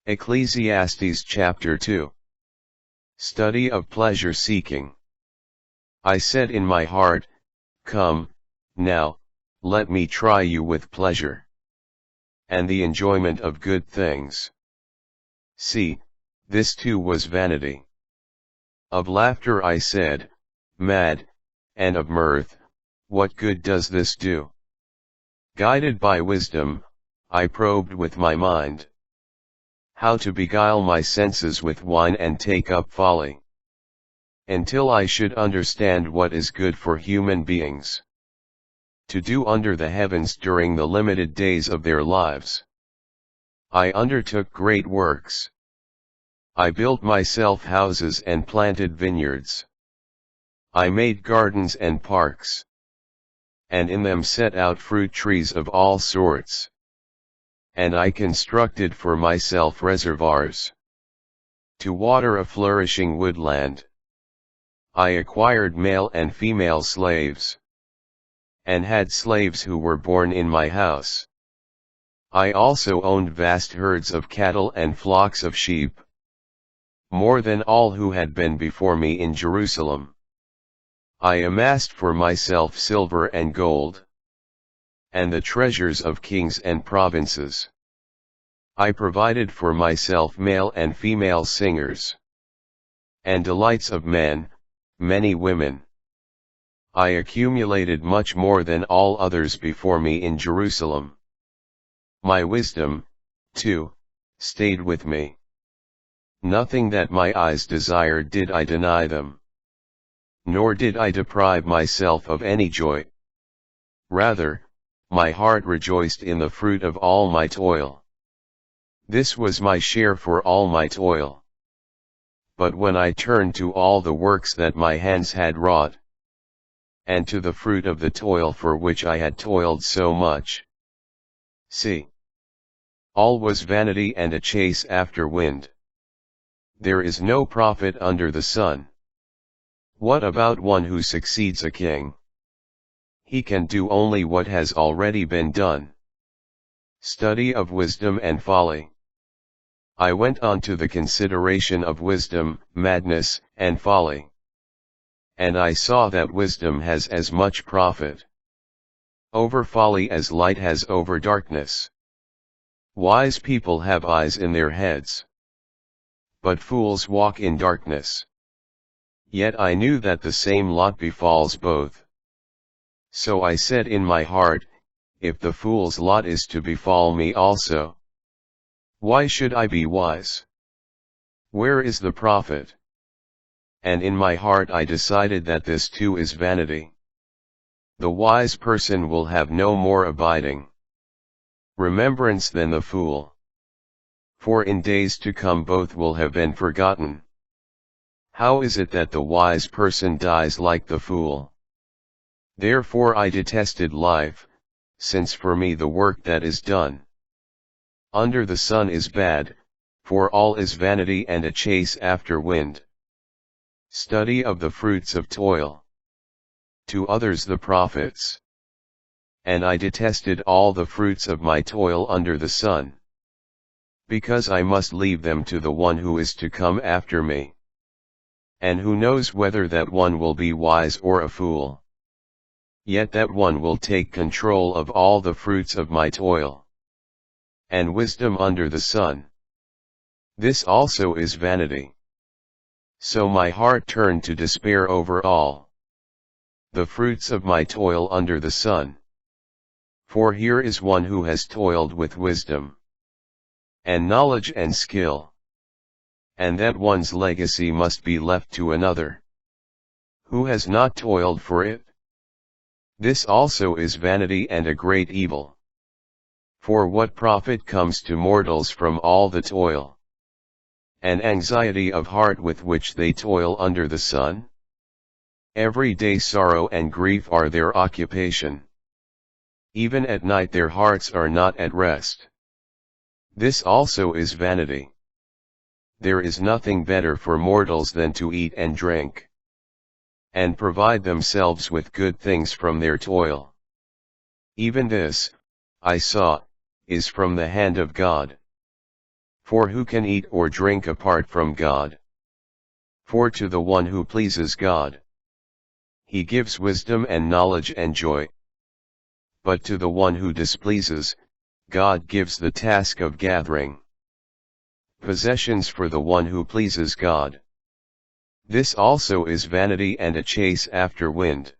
Ecclesiastes chapter 2. Study of pleasure seeking. I said in my heart, Come, now, let me try you with pleasure, and the enjoyment of good things. See, this too was vanity. Of laughter I said, Mad, and of mirth, what good does this do? Guided by wisdom, I probed with my mind how to beguile my senses with wine and take up folly, until I should understand what is good for human beings to do under the heavens during the limited days of their lives. I undertook great works. I built myself houses and planted vineyards. I made gardens and parks, and in them set out fruit trees of all sorts. And I constructed for myself reservoirs to water a flourishing woodland. I acquired male and female slaves, and had slaves who were born in my house. I also owned vast herds of cattle and flocks of sheep, more than all who had been before me in Jerusalem. I amassed for myself silver and gold, and the treasures of kings and provinces. I provided for myself male and female singers, and delights of men, many women. I accumulated much more than all others before me in Jerusalem. My wisdom, too, stayed with me. Nothing that my eyes desired did I deny them, nor did I deprive myself of any joy. Rather, my heart rejoiced in the fruit of all my toil. This was my share for all my toil. But when I turned to all the works that my hands had wrought, and to the fruit of the toil for which I had toiled so much, see, all was vanity and a chase after wind. There is no profit under the sun. What about one who succeeds a king? He can do only what has already been done. Study of wisdom and folly. I went on to the consideration of wisdom, madness, and folly. And I saw that wisdom has as much profit over folly as light has over darkness. Wise people have eyes in their heads, but fools walk in darkness. Yet I knew that the same lot befalls both. So I said in my heart, if the fool's lot is to befall me also, why should I be wise? Where is the profit? And in my heart I decided that this too is vanity. The wise person will have no more abiding remembrance than the fool. For in days to come both will have been forgotten. How is it that the wise person dies like the fool? Therefore I detested life, since for me the work that is done under the sun is bad, for all is vanity and a chase after wind. Study of the fruits of toil. To others the profits. And I detested all the fruits of my toil under the sun, because I must leave them to the one who is to come after me. And who knows whether that one will be wise or a fool? Yet that one will take control of all the fruits of my toil, and wisdom under the sun. This also is vanity. So my heart turned to despair over all the fruits of my toil under the sun. For here is one who has toiled with wisdom, and knowledge and skill, and that one's legacy must be left to another, who has not toiled for it. This also is vanity and a great evil. For what profit comes to mortals from all the toil and anxiety of heart with which they toil under the sun? Every day sorrow and grief are their occupation. Even at night their hearts are not at rest. This also is vanity. There is nothing better for mortals than to eat and drink, and provide themselves with good things from their toil. Even this, I saw, is from the hand of God. For who can eat or drink apart from God? For to the one who pleases God, He gives wisdom and knowledge and joy. But to the one who displeases, God gives the task of gathering possessions for the one who pleases God. This also is vanity and a chase after wind.